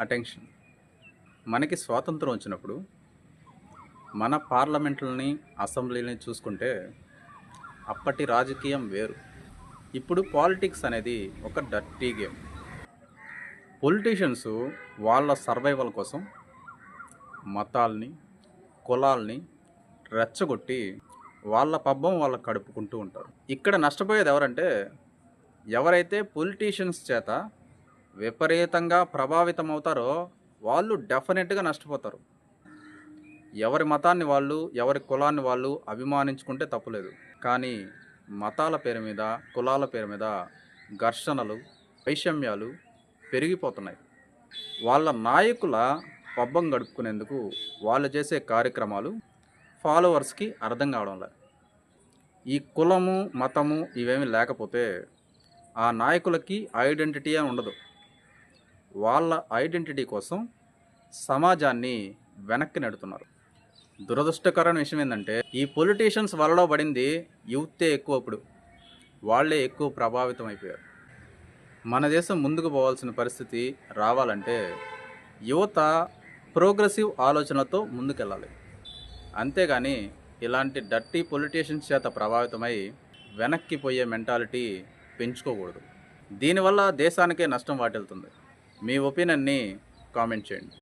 Attention. మనకి స్వాతంత్రం వచ్చినప్పుడు మన పార్లమెంట్లని, అసెంబ్లీలని చూసుకుంటే అప్పటి రాజకీయం వేరు. ఇప్పుడు పాలిటిక్స్ అనేది ఒక డర్టీ గేమ్. పొలిటీషియన్స్ వాళ్ళ సర్వైవల్ కోసం మతాల్ని, కులాల్ని రెచ్చగొట్టి వాళ్ళ పబ్బం వాళ్ళకు గడుపుకుంటూ ఉంటారు. ఇక్కడ నష్టపోయేది ఎవరంటే, ఎవరైతే పొలిటీషియన్స్ చేత విపరీతంగా ప్రభావితం అవుతారో వాళ్ళు డెఫినెట్గా నష్టపోతారు. ఎవరి మతాన్ని వాళ్ళు, ఎవరి కులాన్ని వాళ్ళు అభిమానించుకుంటే తప్పులేదు. కానీ మతాల పేరు మీద, కులాల పేరు మీద ఘర్షణలు, వైషమ్యాలు పెరిగిపోతున్నాయి. వాళ్ళ నాయకుల పబ్బం గడుపుకునేందుకు వాళ్ళు చేసే కార్యక్రమాలు ఫాలోవర్స్కి అర్థం కావడం లేదు. ఈ కులము, మతము ఇవేమీ లేకపోతే ఆ నాయకులకి ఐడెంటిటీ అని ఉండదు. వాళ్ళ ఐడెంటిటీ కోసం సమాజాన్ని వెనక్కి నెడుతున్నారు. దురదృష్టకరమైన విషయం ఏంటంటే, ఈ పొలిటీషియన్స్ వలలో పడింది యూతే ఎక్కువ. ఇప్పుడు వాళ్ళే ఎక్కువ ప్రభావితం అయిపోయారు. మన దేశం ముందుకు పోవాల్సిన పరిస్థితి రావాలంటే యువత ప్రోగ్రెసివ్ ఆలోచనలతో ముందుకెళ్ళాలి. అంతేగాని ఇలాంటి డర్టీ పొలిటీషియన్స్ చేత ప్రభావితమై వెనక్కి పోయే మెంటాలిటీ పెంచుకోకూడదు. దీనివల్ల దేశానికే నష్టం వాటిల్తుంది. మీ ఒపీనియన్ని కామెంట్ చేయండి.